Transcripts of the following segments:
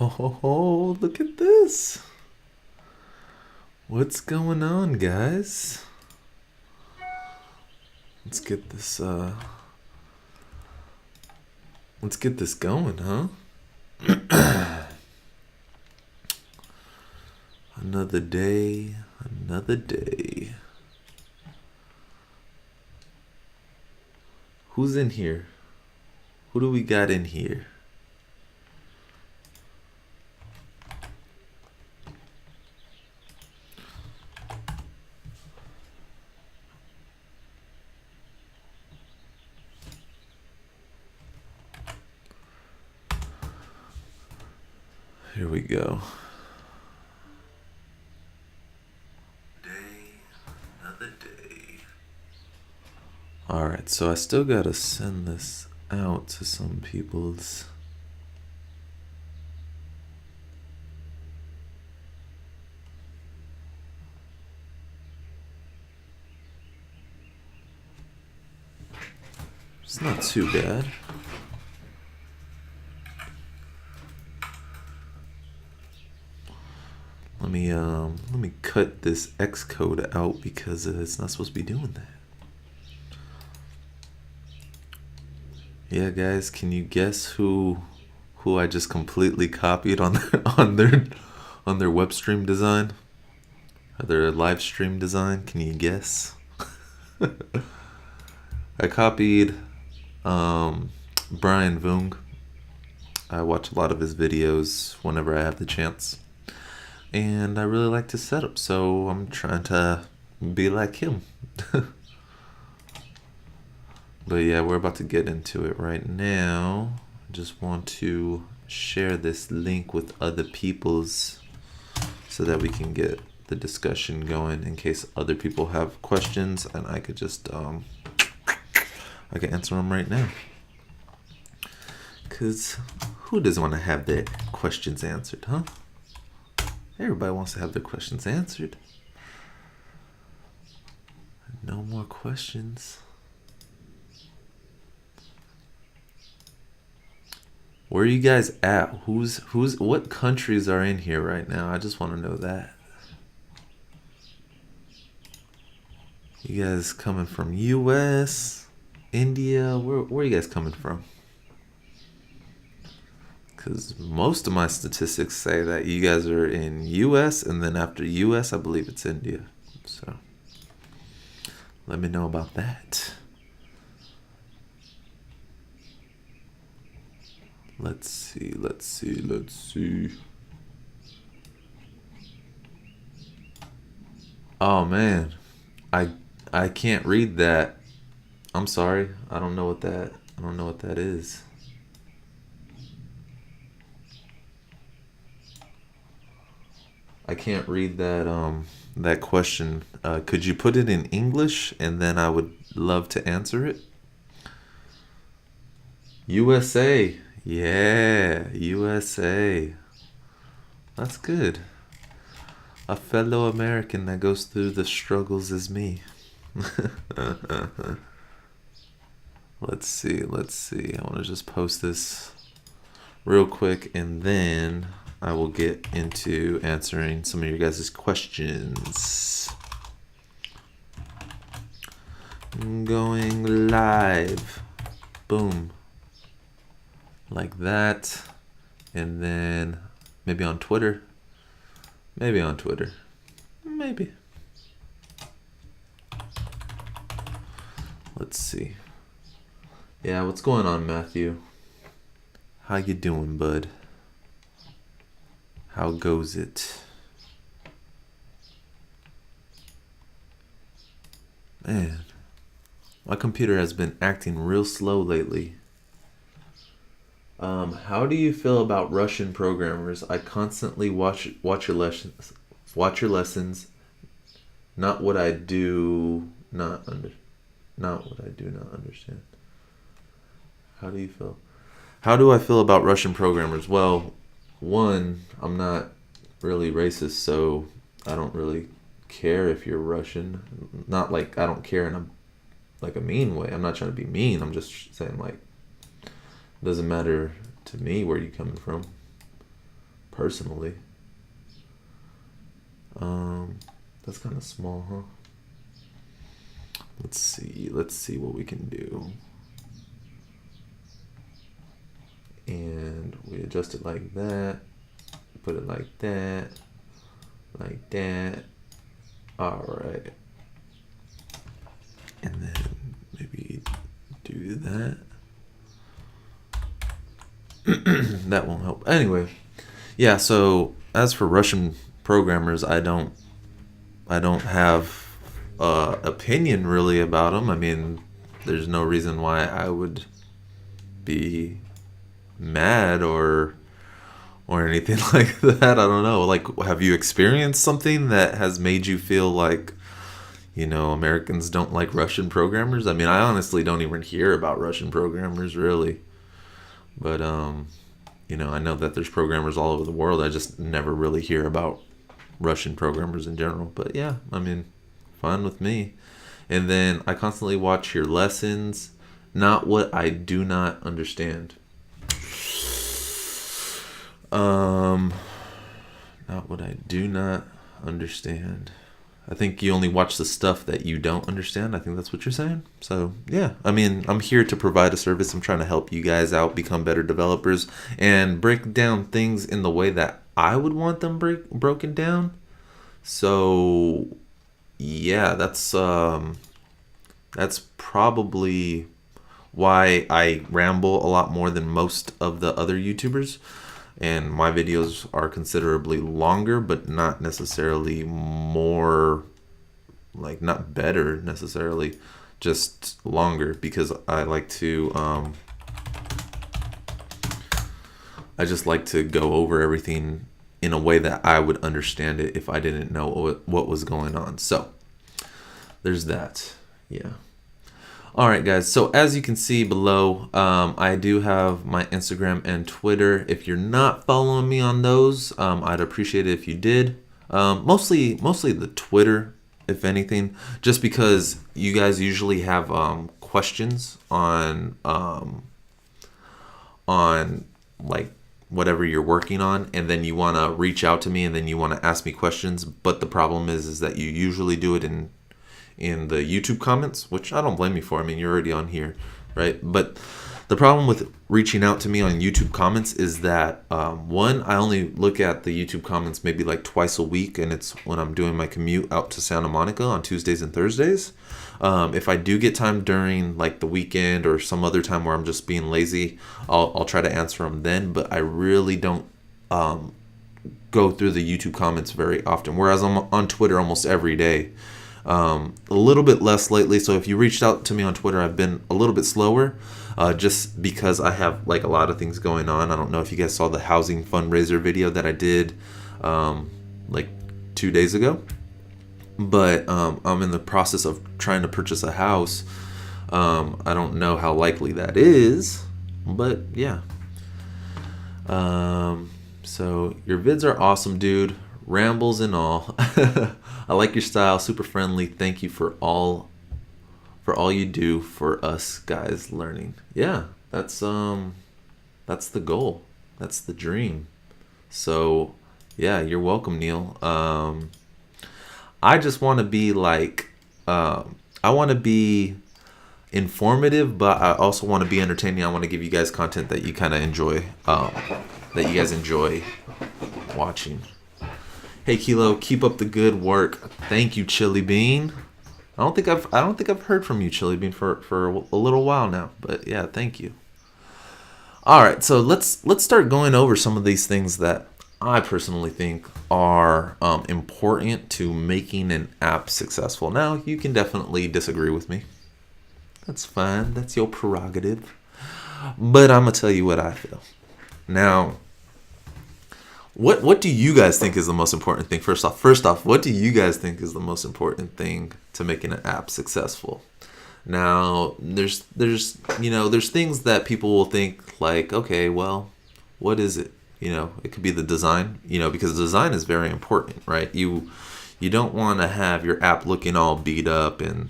Oh, look at this. What's going on, guys? Let's get this going, huh? Another day, another day. Who's in here? Who do we got in here? Here we go. Another day. Alright, so I still gotta send this out to some people's. It's not too bad. Let me cut this X code out because it's not supposed to be doing that. Yeah, guys, can you guess who I just completely copied on their web stream design? Or their live stream design? Can you guess? I copied Brian Vung. I watch a lot of his videos whenever I have the chance. And I really like his setup, so I'm trying to be like him. But yeah, we're about to get into it right now. I just want to share this link with other people's so that we can get the discussion going in case other people have questions, and I could just I can answer them right now. Cause who doesn't want to have their questions answered, huh? Everybody wants to have their questions answered. No more questions. Where are you guys at? What countries are in here right now? I just want to know that. You guys coming from US, India? Where are you guys coming from? Because most of my statistics say that you guys are in US, and then after US, I believe it's India. So let me know about that. Let's see. Oh man, I can't read that. I'm sorry. I don't know what that is. I can't read that question. Could you put it in English, and then I would love to answer it? USA. Yeah, USA. That's good. A fellow American that goes through the struggles as me. Let's see. I want to just post this real quick, and then I will get into answering some of your guys' questions. Going live. Boom. Like that. And then maybe on Twitter. Maybe. Let's see. Yeah, what's going on, Matthew? How you doing, bud? How goes it? Man, my computer has been acting real slow lately. How do you feel about Russian programmers? I constantly watch your lessons. Not what I do not understand. How do you feel? How do I feel about Russian programmers? Well, one, I'm not really racist, so I don't really care if you're Russian. Not like I don't care in a mean way. I'm not trying to be mean. I'm just saying, like, it doesn't matter to me where you're coming from. personally. That's kind of small, huh? Let's see what we can do. And we adjust it like that, put it like that, like that. All right. And then maybe do that. That won't help. Anyway, yeah, so as for Russian programmers, I don't have opinion really about them. I mean, there's no reason why I would be mad or anything like that. I don't know. Like, have you experienced something that has made you feel like, Americans don't like Russian programmers? I mean, I honestly don't even hear about Russian programmers really. But I know that there's programmers all over the world. I just never really hear about Russian programmers in general. But yeah, I mean, fine with me. And then I constantly watch your lessons. Not what I do not understand. Not what I do not understand. I think you only watch the stuff that you don't understand. I think that's what you're saying. So, yeah. I mean, I'm here to provide a service. I'm trying to help you guys out, become better developers, and break down things in the way that I would want them broken down. So, yeah, that's probably why I ramble a lot more than most of the other YouTubers. And my videos are considerably longer, but not necessarily more, like, not better necessarily, just longer, because I like to, I just like to go over everything in a way that I would understand it if I didn't know what was going on. So there's that. Yeah. All right, guys. So as you can see below, I do have my Instagram and Twitter. If you're not following me on those, I'd appreciate it if you did. Mostly the Twitter, if anything, just because you guys usually have questions on like whatever you're working on, and then you want to reach out to me, and then you want to ask me questions. But the problem is that you usually do it in the YouTube comments, which I don't blame you for. I mean, you're already on here, right? But the problem with reaching out to me on YouTube comments is that, one, I only look at the YouTube comments maybe like twice a week, and it's when I'm doing my commute out to Santa Monica on Tuesdays and Thursdays. If I do get time during like the weekend or some other time where I'm just being lazy, I'll try to answer them then, but I really don't go through the YouTube comments very often, whereas I'm on Twitter almost every day. A little bit less lately, so if you reached out to me on Twitter, I've been a little bit slower, just because I have like a lot of things going on. I don't know if you guys saw the housing fundraiser video that I did like 2 days ago, but I'm in the process of trying to purchase a house. I don't know how likely that is, but yeah. So your vids are awesome, dude. Rambles and all. I like your style, super friendly. Thank you for all you do for us guys learning. Yeah, that's the goal. That's the dream. So yeah, you're welcome, Neil. I just want to be like, I want to be informative, but I also want to be entertaining. I want to give you guys content that you kind of enjoy, that you guys enjoy watching. Hey Kilo, keep up the good work. Thank you, Chili Bean. I don't think I've heard from you, Chili Bean, for a little while now. But yeah, thank you. All right, so let's start going over some of these things that I personally think are important to making an app successful. Now, you can definitely disagree with me. That's fine. That's your prerogative. But I'm gonna tell you what I feel. Now, What do you guys think is the most important thing? First off, what do you guys think is the most important thing to making an app successful? Now, there's things that people will think like, okay, well, what is it? It could be the design, because design is very important, right? You don't want to have your app looking all beat up and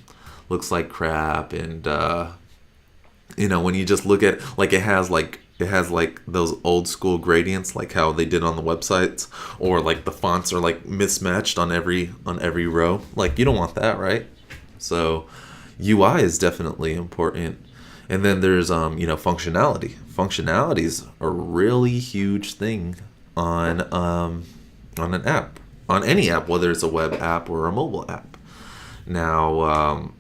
looks like crap, and when you just look at, like, it has like it has like those old school gradients, like how they did on the websites, or like the fonts are like mismatched on every row. Like you don't want that, right? So UI is definitely important. And then there's functionality. Functionality is a really huge thing on an app, on any app, whether it's a web app or a mobile app. Now,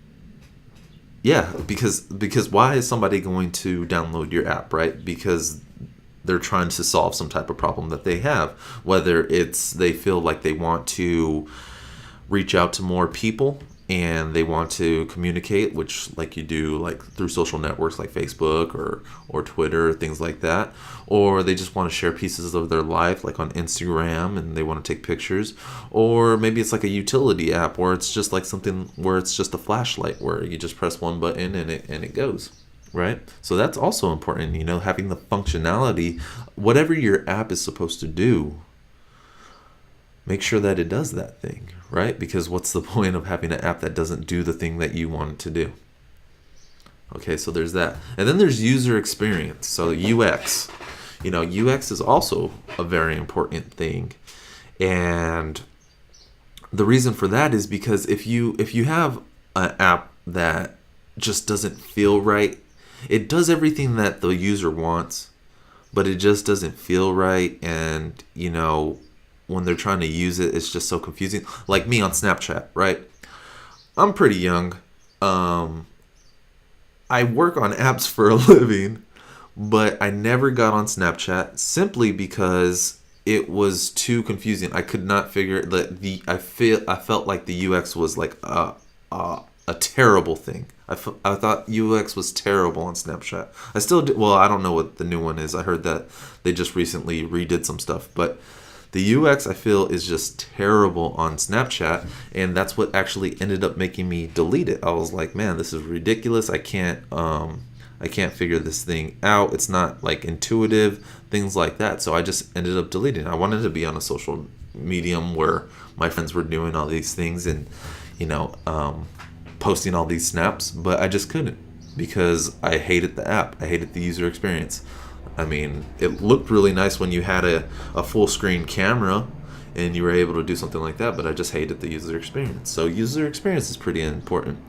yeah, because why is somebody going to download your app, right? Because they're trying to solve some type of problem that they have, whether it's they feel like they want to reach out to more people and they want to communicate, which like you do like through social networks like Facebook or Twitter, things like that, or they just want to share pieces of their life like on Instagram and they want to take pictures, or maybe it's like a utility app where it's just like something where it's just a flashlight where you just press one button and it goes, right? So that's also important, having the functionality, whatever your app is supposed to do, make sure that it does that thing, right? Because what's the point of having an app that doesn't do the thing that you want it to do? Okay, so there's that. And then there's user experience. So UX. UX is also a very important thing. And the reason for that is because if you have an app that just doesn't feel right, it does everything that the user wants, but it just doesn't feel right, and when they're trying to use it, it's just so confusing. Like me on Snapchat, right? I'm pretty young. I work on apps for a living, but I never got on Snapchat simply because it was too confusing. I could not figure that I felt like the UX was like a terrible thing. I thought UX was terrible on Snapchat. I still do. Well, I don't know what the new one is. I heard that they just recently redid some stuff, but the UX I feel is just terrible on Snapchat, and that's what actually ended up making me delete it. I was like, man, this is ridiculous. I can't figure this thing out. It's not like intuitive, things like that. So I just ended up deleting it. I wanted to be on a social medium where my friends were doing all these things and posting all these snaps, but I just couldn't because I hated the app. I hated the user experience. I mean, it looked really nice when you had a full screen camera and you were able to do something like that, but I just hated the user experience. So user experience is pretty important.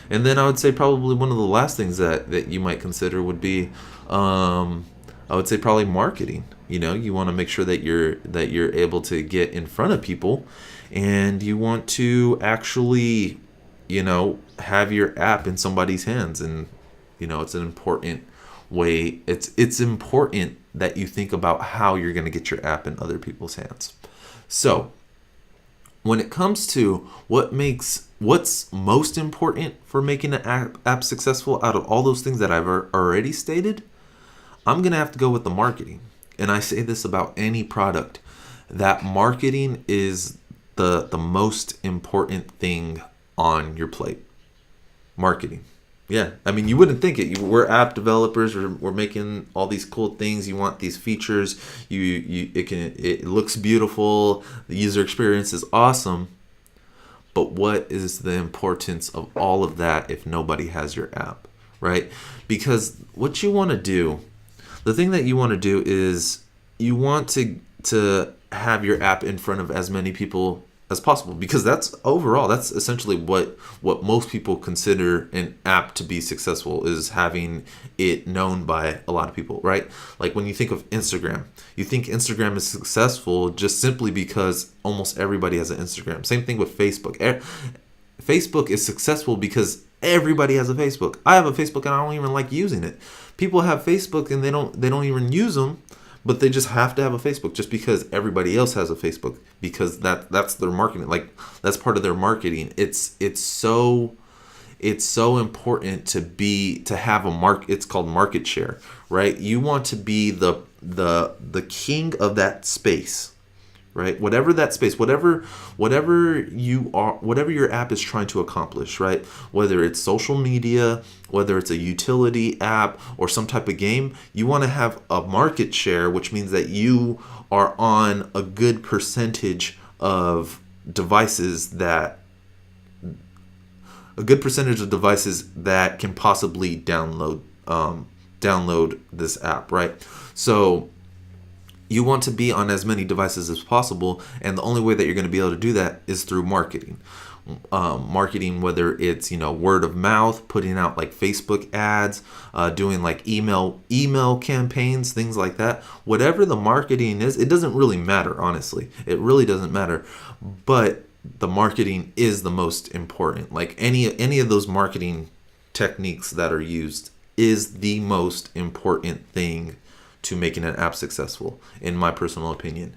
And then I would say probably one of the last things that you might consider would be, I would say probably marketing. You want to make sure that you're able to get in front of people, and you want to actually, have your app in somebody's hands, and it's an important way. It's important that you think about how you're going to get your app in other people's hands. So when it comes to what's most important for making an app successful out of all those things that I've already stated, I'm going to have to go with the marketing. And I say this about any product, that marketing is the most important thing on your plate. Marketing. Yeah, I mean, you wouldn't think it. We're app developers. We're making all these cool things. You want these features. It looks beautiful. The user experience is awesome. But what is the importance of all of that if nobody has your app, right? Because what you want to do, the thing that you want to do is you want to have your app in front of as many people as possible, because that's essentially what most people consider an app to be successful, is having it known by a lot of people, right? Like when you think of Instagram, you think Instagram is successful just simply because almost everybody has an Instagram. Same thing with Facebook. Facebook is successful because everybody has a Facebook. I have a Facebook and I don't even like using it. People have Facebook and they don't even use them, but they just have to have a Facebook just because everybody else has a Facebook, because that's their marketing. Like that's part of their marketing. It's so important to have it's called market share, right? You want to be the king of that space, right? Whatever that space, whatever you are, whatever your app is trying to accomplish, right? Whether it's social media, whether it's a utility app or some type of game, you want to have a market share, which means that you are on a good percentage of devices that can possibly download download this app, right? So you want to be on as many devices as possible, and the only way that you're going to be able to do that is through marketing. Marketing, whether it's word of mouth, putting out like Facebook ads, doing like email campaigns, things like that. Whatever the marketing is, it doesn't really matter. Honestly, it really doesn't matter. But the marketing is the most important. Like any of those marketing techniques that are used is the most important thing to making an app successful, in my personal opinion.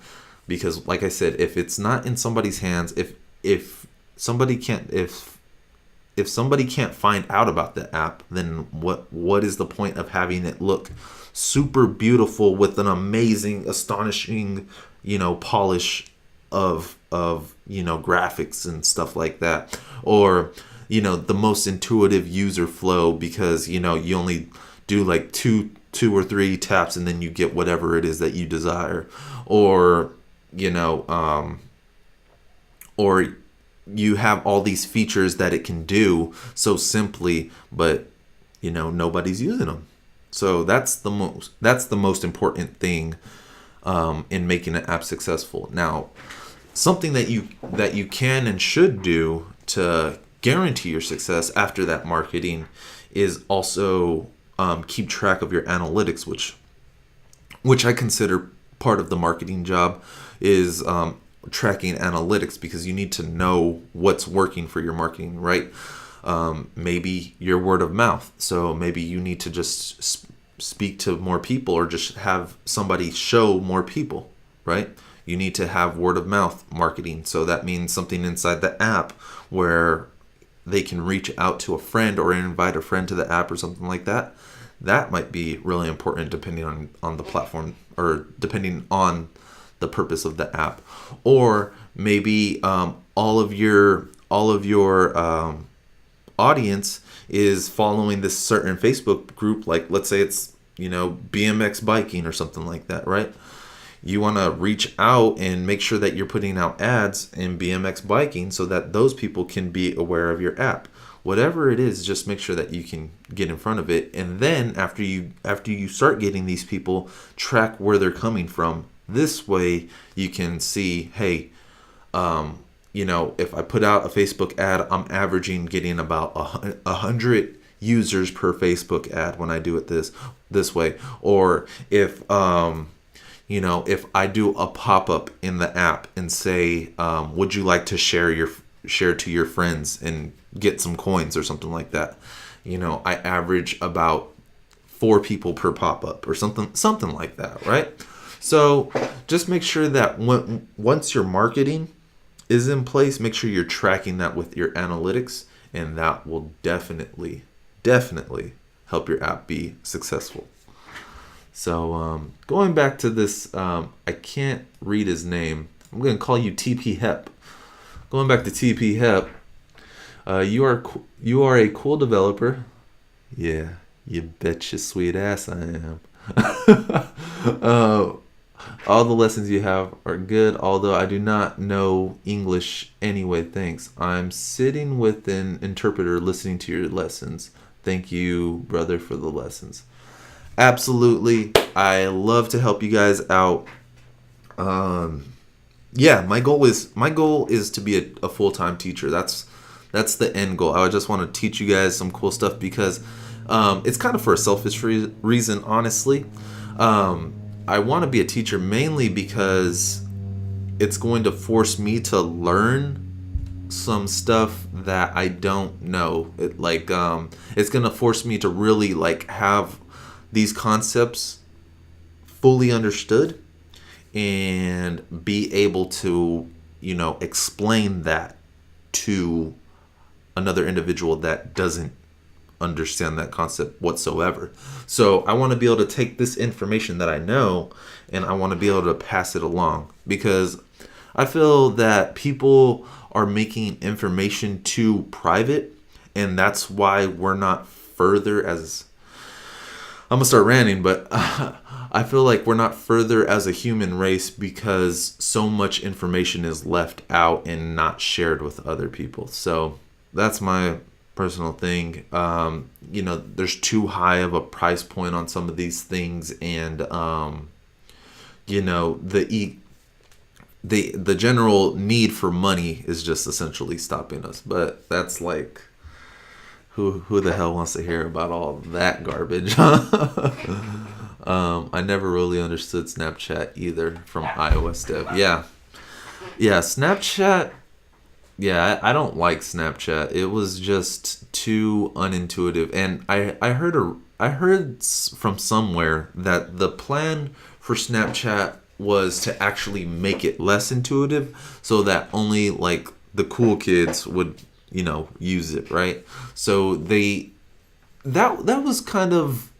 Because like I said, if it's not in somebody's hands, if somebody can't find out about the app, then what is the point of having it look super beautiful with an amazing, astonishing, polish of graphics and stuff like that, or the most intuitive user flow, because you only do like two or three taps and then you get whatever it is that you desire, or or you have all these features that it can do so simply, but nobody's using them. So that's the most important thing in making an app successful. Now, something that you can and should do to guarantee your success after that marketing is also keep track of your analytics, which I consider part of the marketing job, is tracking analytics, because you need to know what's working for your marketing, right? Maybe your word of mouth. So maybe you need to just speak to more people, or just have somebody show more people, right? You need to have word of mouth marketing. So that means something inside the app where they can reach out to a friend or invite a friend to the app or something like that. That might be really important depending on the platform, or depending on the purpose of the app. Or maybe all of your audience is following this certain Facebook group, like let's say it's BMX biking or something like that, right? You want to reach out and make sure that you're putting out ads in BMX biking so that those people can be aware of your app. Whatever it is, just make sure that you can get in front of it. And then after you start getting these people, track where they're coming from. This way you can see, hey, if I put out a Facebook ad, I'm averaging getting about 100 users per Facebook ad when I do it this way. Or if if I do a pop-up in the app and say, would you like to share to your friends and get some coins or something like that, I average about 4 people per pop-up or something like that, right? So just make sure that once your marketing is in place, make sure you're tracking that with your analytics, and that will definitely help your app be successful. So going back to this, I can't read his name. I'm going to call you TP Hep. Going back to TP Hep, you are a cool developer. Yeah, you bet your sweet ass I am. All the lessons you have are good, although I do not know English anyway, thanks. I'm sitting with an interpreter listening to your lessons. Thank you, brother, for the lessons. Absolutely. I love to help you guys out. My goal is to be a full-time teacher. That's the end goal. I just want to teach you guys some cool stuff, because it's kind of for a selfish reason, honestly. I want to be a teacher mainly because it's going to force me to learn some stuff that I don't know. It's going to force me to really have these concepts fully understood and be able to, explain that to another individual that doesn't understand that concept whatsoever. So I want to be able to take this information that I know, and I want to be able to pass it along, because I feel that people are making information too private, and that's why we're not further as... I'm going to start ranting, but I feel like we're not further as a human race because so much information is left out and not shared with other people. So that's my personal thing. There's too high of a price point on some of these things, and the general need for money is just essentially stopping us. But that's like, who the hell wants to hear about all that garbage? I never really understood Snapchat either from iOS dev. Yeah, Snapchat. Yeah, I don't like Snapchat. It was just too unintuitive, and I heard from somewhere that the plan for Snapchat was to actually make it less intuitive, so that only like the cool kids would use it, right? So that was kind of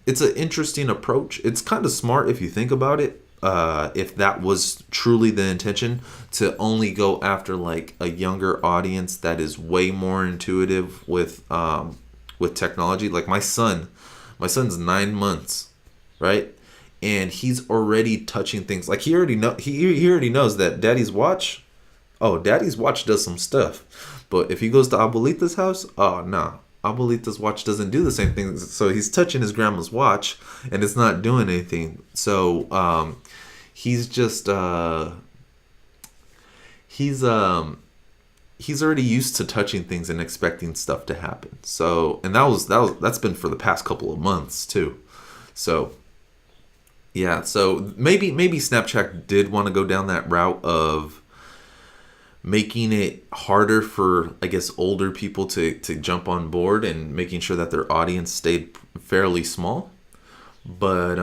it's an interesting approach. It's kind of smart if you think about it. If that was truly the intention, to only go after like a younger audience that is way more intuitive with technology. Like my son's 9 months, right? And he's already touching things. Like he already knows that Daddy's watch does some stuff. But if he goes to Abuelita's house, oh no, Abuelita's watch doesn't do the same thing. So he's touching his grandma's watch and it's not doing anything. So he's just he's already used to touching things and expecting stuff to happen. So, and that's been for the past couple of months too. So yeah, so maybe Snapchat did want to go down that route of making it harder for, I guess, older people to jump on board, and making sure that their audience stayed fairly small. But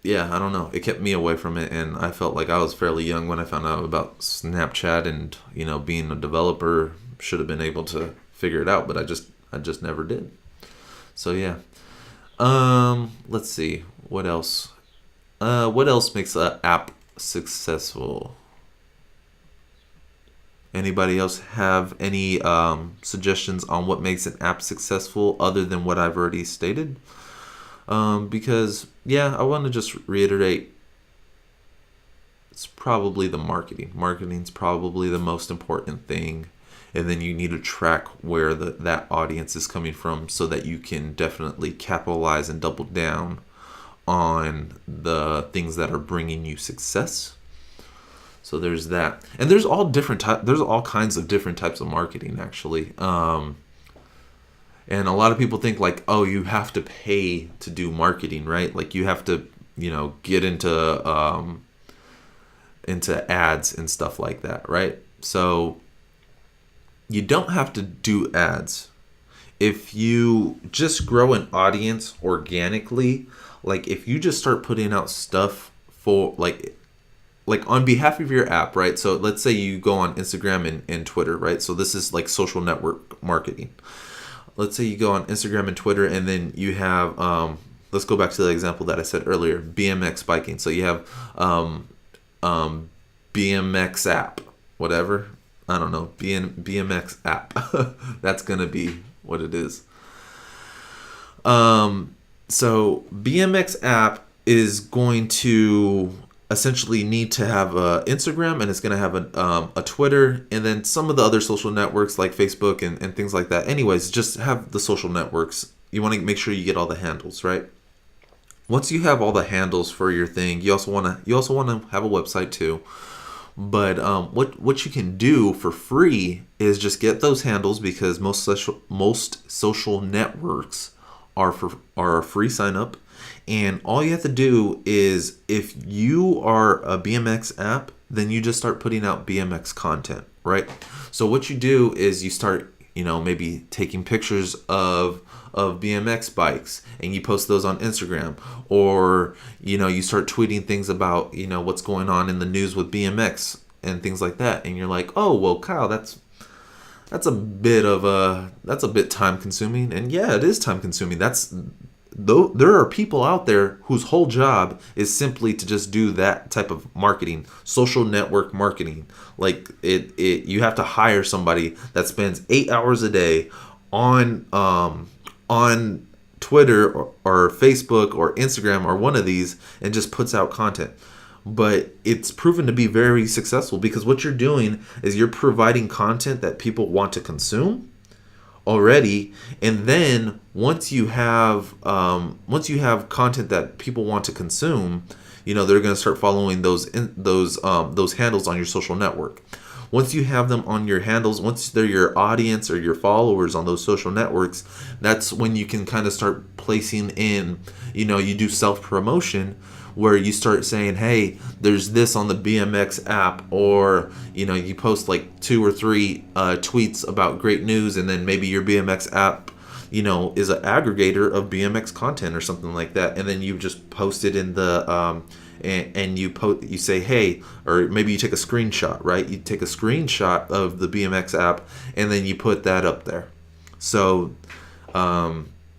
yeah, I don't know. It kept me away from it, and I felt like I was fairly young when I found out about Snapchat, and being a developer, should have been able to figure it out, but I just never did. So yeah. Let's see. What else? What else makes an app successful? Anybody else have any suggestions on what makes an app successful other than what I've already stated? Because yeah, I want to just reiterate, it's probably the marketing. Marketing's probably the most important thing. And then you need to track where that audience is coming from, so that you can definitely capitalize and double down on the things that are bringing you success. So there's that. And there's all kinds of different types of marketing, actually. And a lot of people think like, oh, you have to pay to do marketing, right? Like you have to, get into ads and stuff like that, right? So you don't have to do ads. If you just grow an audience organically, like if you just start putting out stuff for like on behalf of your app, right? So let's say you go on Instagram and Twitter, right? So this is like social network marketing. Let's say you go on Instagram and Twitter, and then you have, let's go back to the example that I said earlier, BMX biking. So you have BMX app, whatever. I don't know, BMX app. That's going to be what it is. So BMX app is going to essentially need to have a Instagram, and it's going to have a Twitter, and then some of the other social networks like Facebook and things like that. Anyways, just have the social networks. You want to make sure you get all the handles, right? Once you have all the handles for your thing, you also want to have a website too. But what you can do for free is just get those handles, because most social networks are a free sign up. And all you have to do is, if you are a BMX app, then you just start putting out BMX content, right? So what you do is you start, maybe taking pictures of BMX bikes, and you post those on Instagram, or you start tweeting things about what's going on in the news with BMX and things like that. And you're like, oh well, Kyle, that's a bit time consuming. And yeah, it is time consuming. Though there are people out there whose whole job is simply to just do that type of marketing, social network marketing. Like you have to hire somebody that spends 8 hours a day on Twitter or Facebook or Instagram or one of these, and just puts out content. but it's proven to be very successful because what you're doing is you're providing content that people want to consume already, and then once you have content that people want to consume, they're going to start following those handles on your social network. Once you have them on your handles, once they're your audience or your followers on those social networks, that's when you can kind of start placing in, you do self-promotion where you start saying, hey, there's this on the BMX app, or, you post like 2 or 3 tweets about great news, and then maybe your BMX app, is an aggregator of BMX content or something like that. And then you just post it in the, and you say, hey, or maybe you take a screenshot, right? You take a screenshot of the BMX app and then you put that up there. So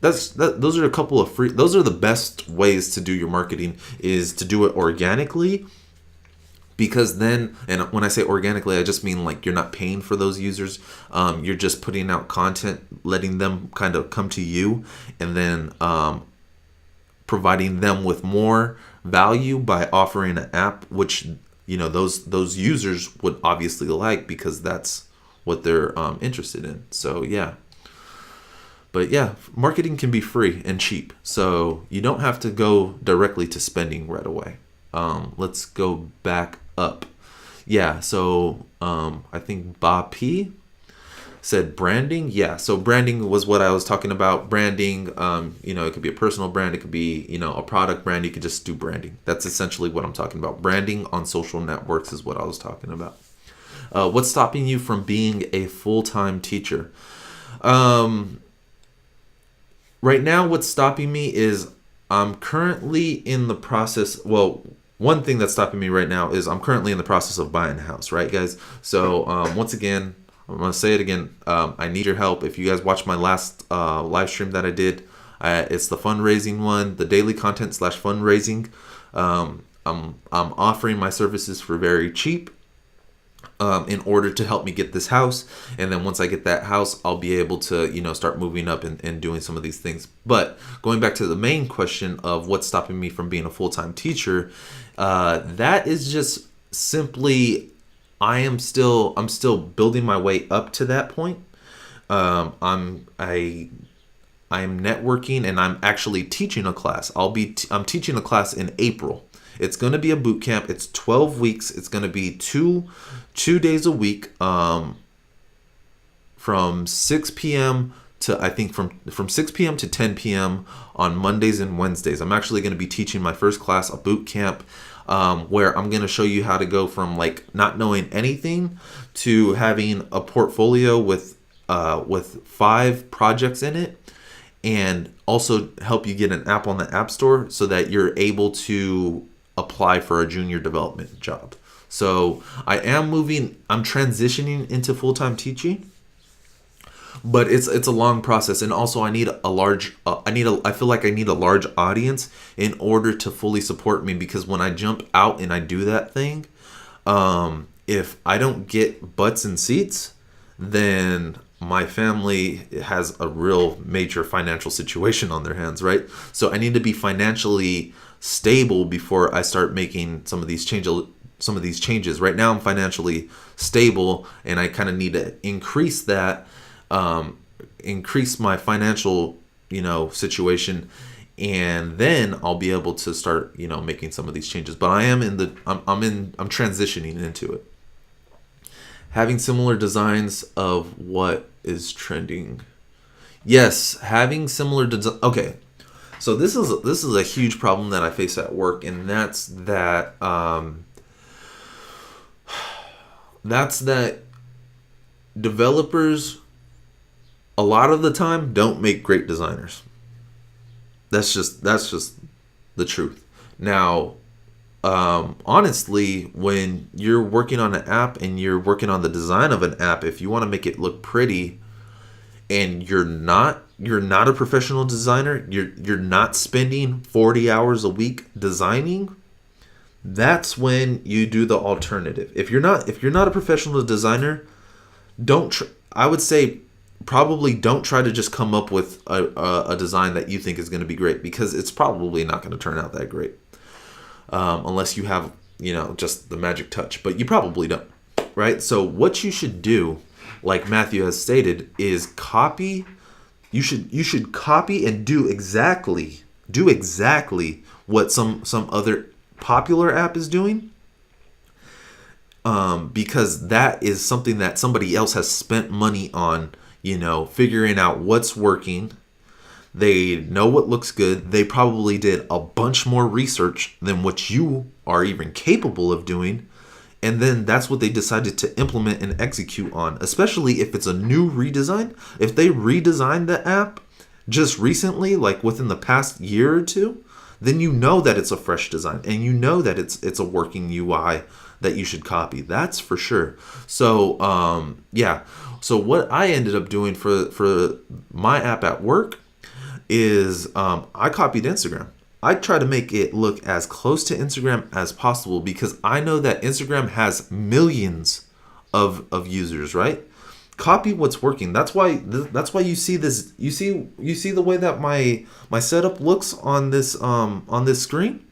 those are a couple of those are the best ways to do your marketing, is to do it organically. Because then, and when I say organically, I just mean like you're not paying for those users. You're just putting out content, letting them kind of come to you, and then providing them with more value by offering an app, which those users would obviously like because that's what they're interested in. So yeah. But yeah, marketing can be free and cheap, so you don't have to go directly to spending right away. Let's go back up. Yeah, so I think Ba P said branding. Yeah, so branding was what I was talking about. Branding, it could be a personal brand, it could be, a product brand. You could just do branding. That's essentially what I'm talking about. Branding on social networks is what I was talking about. What's stopping you from being a full-time teacher? Right now, what's stopping me is I'm currently in the process. Well, one thing that's stopping me right now is I'm currently in the process of buying a house, right, guys? So once again, I'm going to say it again. I need your help. If you guys watched my last live stream that I did, it's the fundraising one, the daily content / fundraising. I'm offering my services for very cheap in order to help me get this house. And then once I get that house, I'll be able to, start moving up and doing some of these things. But going back to the main question of what's stopping me from being a full-time teacher, that is just simply, I'm still building my way up to that point. I'm networking, and I'm actually teaching a class. I'm teaching a class in April. It's going to be a boot camp. It's 12 weeks. It's going to be two days a week, from 6 p.m. to, I think from 6 p.m. to 10 p.m. on Mondays and Wednesdays. I'm actually going to be teaching my first class, a boot camp, where I'm going to show you how to go from like not knowing anything to having a portfolio with 5 projects in it, and also help you get an app on the App Store so that you're able to apply for a junior development job. So I'm transitioning into full-time teaching, but it's a long process. And also I need I feel like I need a large audience in order to fully support me, because when I jump out and I do that thing, if I don't get butts and seats, then my family has a real major financial situation on their hands, right? So I need to be financially stable before I start making some of these changes. Right now I'm financially stable, and I kind of need to increase that, increase my financial, situation, and then I'll be able to start, making some of these changes. But I'm transitioning into it. Having similar designs of what is trending. Yes, having similar design. Okay. So this is a huge problem that I face at work, and that's that developers a lot of the time don't make great designers. That's just the truth. Now, honestly, when you're working on an app and you're working on the design of an app, if you want to make it look pretty, and you're not a professional designer, you're not spending 40 hours a week designing, that's when you do the alternative. If you're not a professional designer, I would say probably don't try to just come up with a design that you think is going to be great, because it's probably not going to turn out that great, unless you have just the magic touch, but you probably don't, right? So what you should do, like Matthew has stated, is copy. You should copy and do exactly what some other popular app is doing, because that is something that somebody else has spent money on, figuring out what's working. They know what looks good. They probably did a bunch more research than what you are even capable of doing. And then that's what they decided to implement and execute on, especially if it's a new redesign. If they redesigned the app just recently, like within the past year or two, then you know that it's a fresh design and you know that it's a working UI that you should copy. That's for sure. So, So what I ended up doing for my app at work is I copied Instagram. I try to make it look as close to Instagram as possible because I know that Instagram has millions of users, right? Copy what's working. That's why you see this. You see the way that my setup looks on this screen,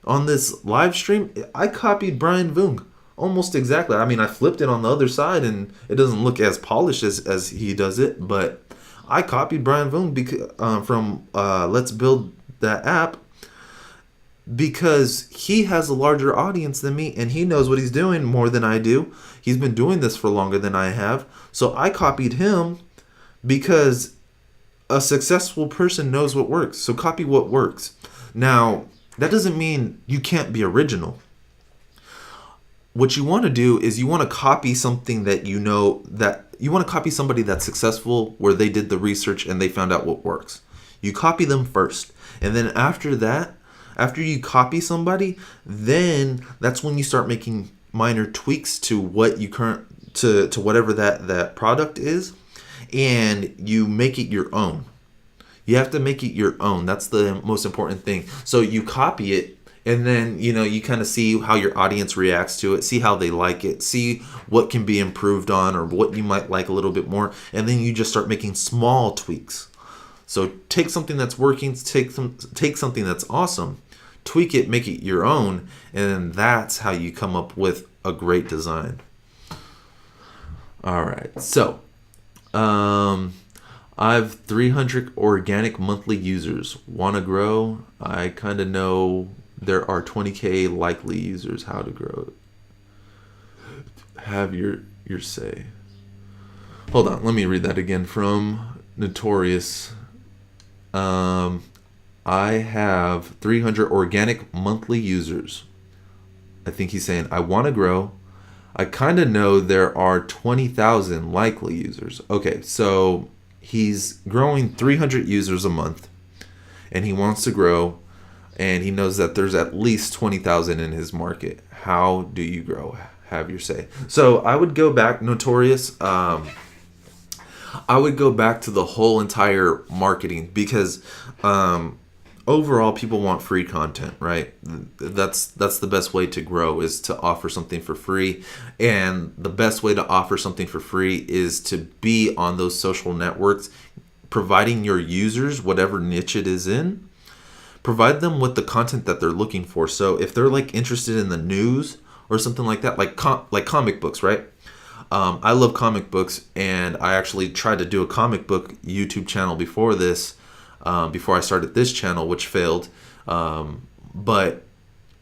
on this live stream. I copied Brian Vung almost exactly. I mean, I flipped it on the other side, and it doesn't look as polished as he does it. But I copied Brian Vung from Let's Build That App, because he has a larger audience than me and he knows what he's doing more than I do. He's been doing this for longer than I have. So I copied him because a successful person knows what works. So copy what works. Now, that doesn't mean you can't be original. What you want to do is you want to copy something that you want to copy somebody that's successful, where they did the research and they found out what works. You copy them first. And then after that, after you copy somebody, then that's when you start making minor tweaks to what you to whatever that product is, and you make it your own. You have to make it your own. That's the most important thing. So you copy it, and then you kind of see how your audience reacts to it, see how they like it, see what can be improved on or what you might like a little bit more, and then you just start making small tweaks. So take something that's working, take something that's awesome, tweak it, make it your own, and that's how you come up with a great design. All right, so I have 300 organic monthly users. Want to grow? I kind of know there are 20K likely users. How to grow it? Have your say. Hold on, let me read that again from Notorious. I have 300 organic monthly users. I think he's saying, I want to grow. I kind of know there are 20,000 likely users. Okay, so he's growing 300 users a month, and he wants to grow, and he knows that there's at least 20,000 in his market. How do you grow? Have your say. So I would go back, Notorious. I would go back to the whole entire marketing, because overall people want free content, right? That's the best way to grow, is to offer something for free. And the best way to offer something for free is to be on those social networks, providing your users, whatever niche it is in, provide them with the content that they're looking for. So if they're like interested in the news or something like that, like comic books, right? I love comic books, and I actually tried to do a comic book YouTube channel before this, before I started this channel, which failed. But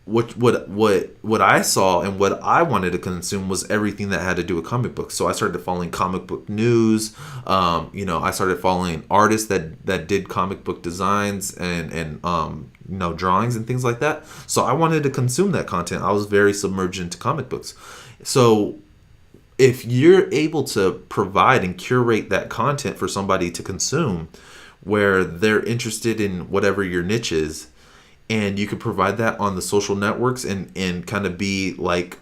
what I saw and what I wanted to consume was everything that had to do with comic books. So I started following comic book news. I started following artists that did comic book designs and drawings and things like that. So I wanted to consume that content. I was very submerged into comic books. So if you're able to provide and curate that content for somebody to consume, where they're interested in whatever your niche is, and you could provide that on the social networks and kind of be like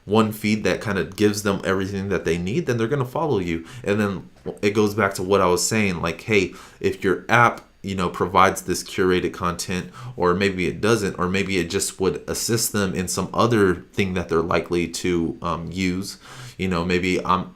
one feed that kind of gives them everything that they need, then they're going to follow you. And then it goes back to what I was saying, like, hey, if your app provides this curated content, or maybe it doesn't, or maybe it just would assist them in some other thing that they're likely to use. Maybe I'm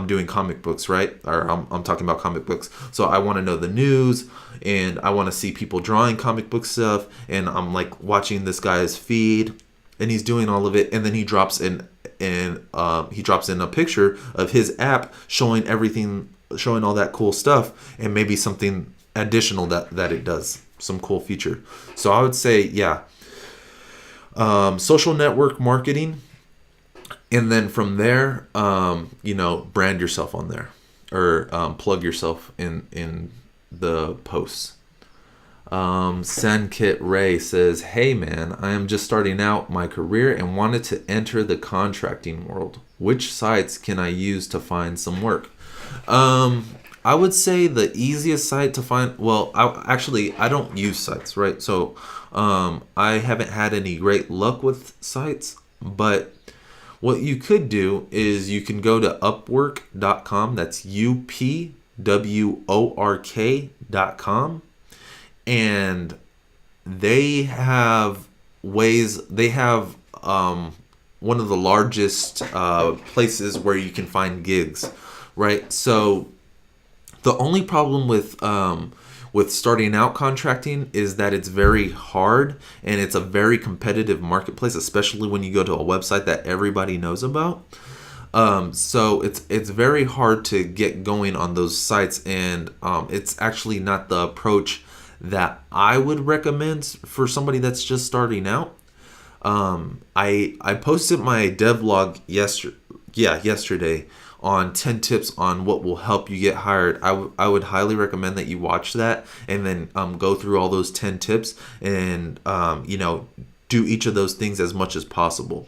doing comic books, right? Or I'm talking about comic books. So I want to know the news, and I want to see people drawing comic book stuff, and I'm like watching this guy's feed, and he's doing all of it, and then he drops in a picture of his app showing everything, showing all that cool stuff, and maybe something additional that it does, some cool feature. So I would say, yeah, social network marketing, and then from there, brand yourself on there, or plug yourself in the posts. Sankit Ray says, "Hey man, I am just starting out my career and wanted to enter the contracting world. Which sites can I use to find some work?" I would say the easiest site to find, well, I don't use sites, right? So I haven't had any great luck with sites, but what you could do is you can go to upwork.com. That's UPWORK.com. And they have one of the largest places where you can find gigs, right? So the only problem with starting out contracting is that it's very hard, and it's a very competitive marketplace, especially when you go to a website that everybody knows about. So it's very hard to get going on those sites, and it's actually not the approach that I would recommend for somebody that's just starting out. I posted my devlog yesterday on 10 tips on what will help you get hired. I would highly recommend that you watch that, and then go through all those 10 tips, and do each of those things as much as possible.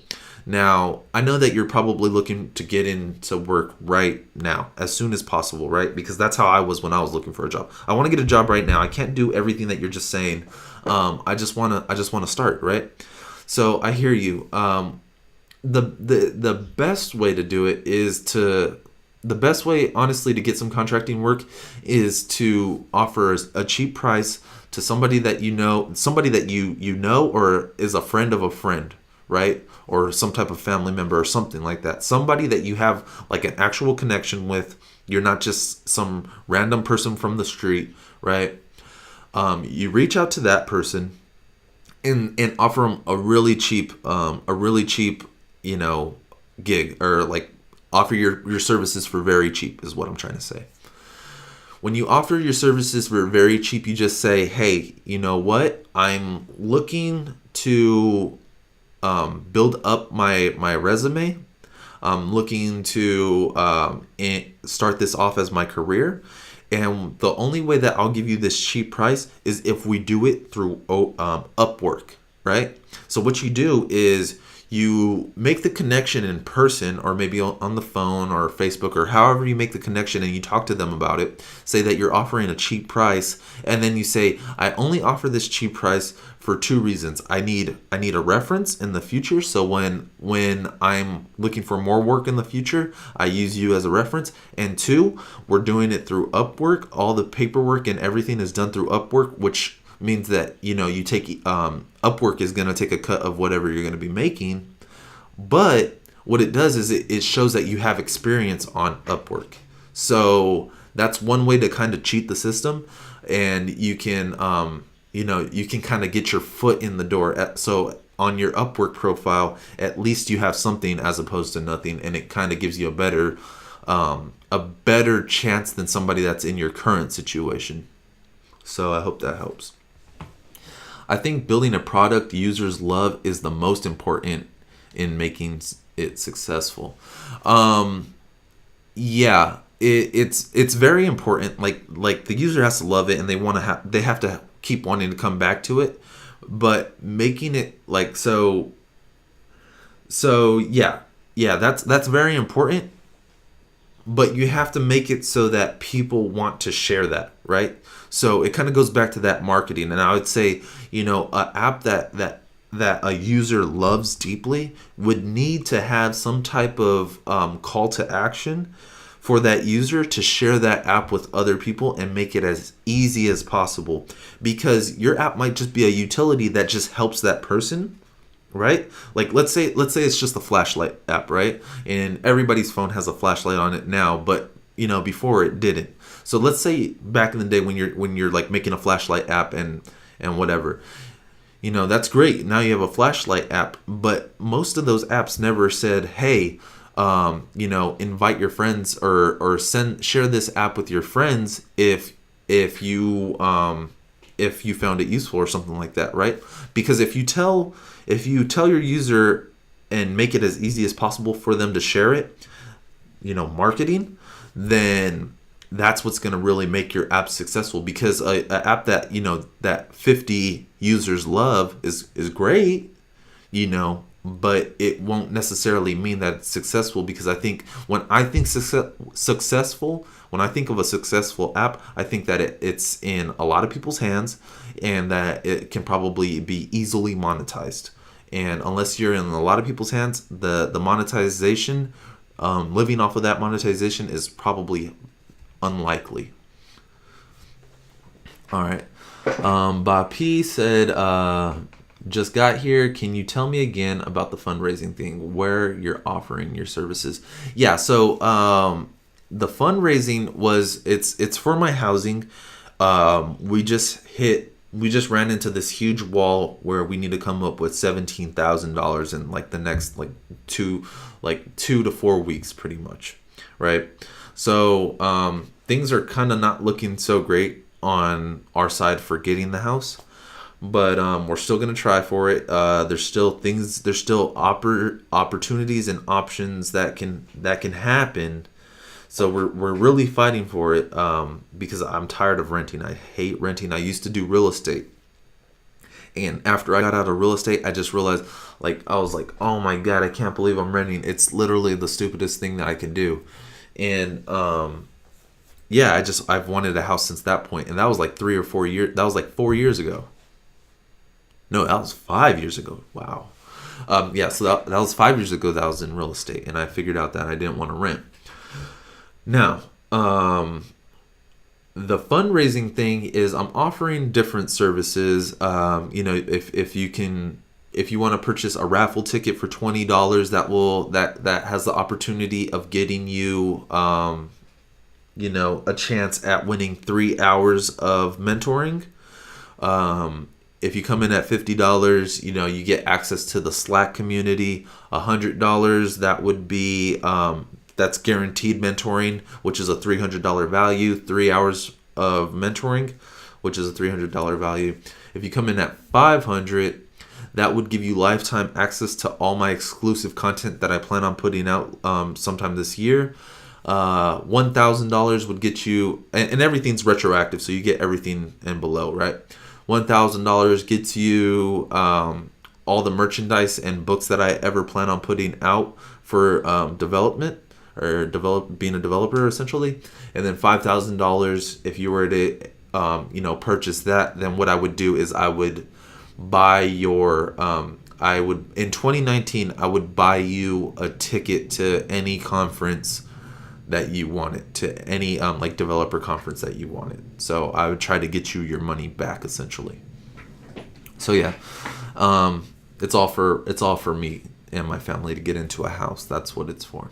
Now, I know that you're probably looking to get into work right now, as soon as possible, right? Because that's how I was when I was looking for a job. I want to get a job right now. I can't do everything that you're just saying. I just want to start, right? So I hear you. The best way to do it is the best way, honestly, to get some contracting work is to offer a cheap price to somebody that you know, or is a friend of a friend, right? Or some type of family member or something like that. Somebody that you have like an actual connection with. You're not just some random person from the street, right? You reach out to that person and offer them a really cheap gig, or like offer your services for very cheap, is what I'm trying to say. When you offer your services for very cheap, you just say, "Hey, you know what? I'm looking to build up my resume. I'm looking to start this off as my career. And the only way that I'll give you this cheap price is if we do it through Upwork," right? So what you do is you make the connection in person, or maybe on the phone or Facebook, or however you make the connection, and you talk to them about it. Say that you're offering a cheap price, and then you say, "I only offer this cheap price for two reasons. I need a reference in the future, so when I'm looking for more work in the future, I use you as a reference. And two, we're doing it through Upwork. All the paperwork and everything is done through Upwork, which means that you take Upwork is going to take a cut of whatever you're going to be making, but what it does is it shows that you have experience on Upwork. So that's one way to kind of cheat the system, and you can kind of get your foot in the door. So on your Upwork profile, at least you have something as opposed to nothing, and it kind of gives you a better chance than somebody that's in your current situation. So I hope that helps. I think building a product users love is the most important in making it successful. It's very important. Like the user has to love it, and they have to keep wanting to come back to it. But making it like so that's very important. But you have to make it so that people want to share that, right? So it kind of goes back to that marketing. And I would say, an app that a user loves deeply would need to have some type of call to action for that user to share that app with other people and make it as easy as possible. Because your app might just be a utility that just helps that person, right? Like let's say it's just a flashlight app, right? And everybody's phone has a flashlight on it now, but before it didn't. So let's say back in the day when you're like making a flashlight app and whatever, that's great. Now you have a flashlight app, but most of those apps never said, hey, invite your friends or share this app with your friends if you found it useful or something like that, right? Because if you tell your user and make it as easy as possible for them to share it, marketing, then that's what's going to really make your app successful. Because a app that that 50 users love is great, but it won't necessarily mean that it's successful. Because I think when I think successful, when I think of a successful app, I think that it's in a lot of people's hands and that it can probably be easily monetized. And unless you're in a lot of people's hands, the monetization, living off of that monetization is probably unlikely. All right. Bapi said, just got here. Can you tell me again about the fundraising thing, where you're offering your services? Yeah. So the fundraising it's for my housing. We just ran into this huge wall where we need to come up with $17,000 in like the next two to 4 weeks, pretty much, right? So things are kind of not looking so great on our side for getting the house, but we're still gonna try for it. There's still opportunities and options that can happen. So we're really fighting for it because I'm tired of renting. I hate renting. I used to do real estate, and after I got out of real estate, I just realized, I was like, oh my god, I can't believe I'm renting. It's literally the stupidest thing that I can do. And I've wanted a house since that point, and that was like 3 or 4 years. That was like 4 years ago. No, that was 5 years ago. Wow. So that was 5 years ago that I was in real estate, and I figured out that I didn't want to rent. Now, the fundraising thing is I'm offering different services. If you want to purchase a raffle ticket for $20, that has the opportunity of getting you, a chance at winning 3 hours of mentoring. If you come in at $50, you get access to the Slack community. $100, that would be that's guaranteed mentoring, which is a $300 value. 3 hours of mentoring, which is a $300 value. If you come in at $500, that would give you lifetime access to all my exclusive content that I plan on putting out sometime this year. $1,000 would get you, and everything's retroactive, so you get everything and below, right? $1,000 gets you all the merchandise and books that I ever plan on putting out for development or being a developer, essentially. And then $5,000, if you were to purchase that, then what I would do is I would buy your in 2019 I would buy you a ticket to any conference that you wanted, to any developer conference that you wanted. So I would try to get you your money back, essentially. So yeah, it's all for me and my family to get into a house. That's what it's for.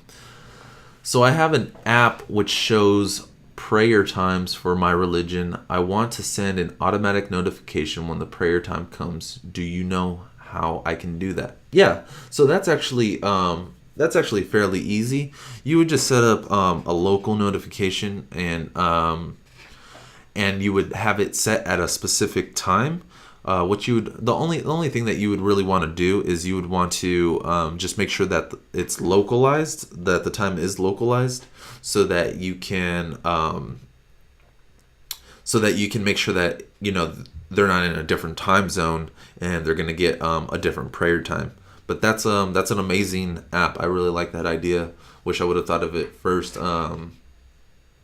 So I have an app which shows prayer times for my religion. I want to send an automatic notification when the prayer time comes. Do you know how I can do that? Yeah. So that's actually fairly easy. You would just set up a local notification, and you would have it set at a specific time. The only thing that you would really want to do is you would want to just make sure that it's localized, that the time is localized, so that you can make sure that they're not in a different time zone and they're going to get a different prayer time. But that's an amazing app. I really like that idea. Wish I would have thought of it first.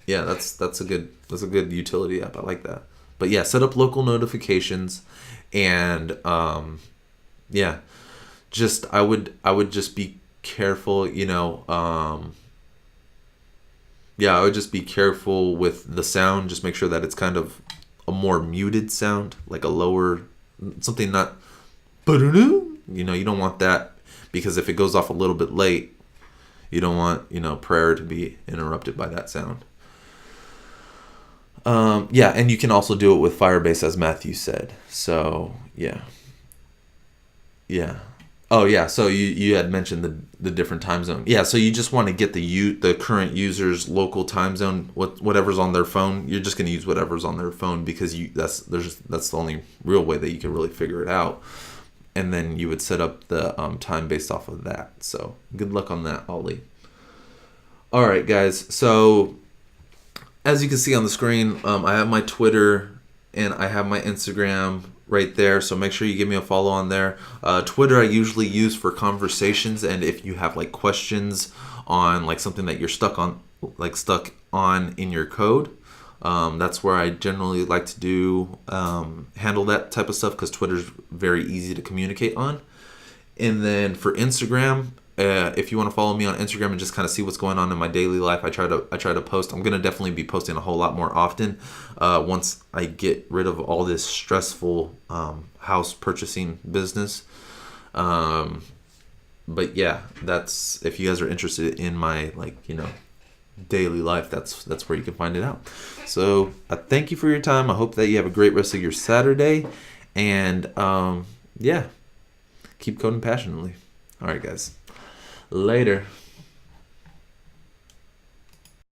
That's a good utility app. I like that. But yeah, set up local notifications, and I would just be careful. I would just be careful with the sound. Just make sure that it's kind of a more muted sound, like a lower something, not. You don't want that, because if it goes off a little bit late, you don't want prayer to be interrupted by that sound. And you can also do it with Firebase, as Matthew said. So yeah. Yeah. Oh yeah. So you had mentioned the different time zone. Yeah. So you just want to get the current user's local time zone, whatever's on their phone. You're just going to use whatever's on their phone because that's the only real way that you can really figure it out. And then you would set up the time based off of that. So good luck on that, Ollie. All right, guys. So as you can see on the screen, I have my Twitter and I have my Instagram right there, so make sure you give me a follow on there. Twitter I usually use for conversations, and if you have like questions on like something that you're stuck on in your code, that's where I generally like to do handle that type of stuff because Twitter's very easy to communicate on. And then for Instagram, if you want to follow me on Instagram and just kind of see what's going on in my daily life, I try to post. I'm gonna definitely be posting a whole lot more often once I get rid of all this stressful house purchasing business. But yeah, that's if you guys are interested in my daily life, that's where you can find it out. So I thank you for your time. I hope that you have a great rest of your Saturday, and yeah, keep coding passionately. All right, guys. Later.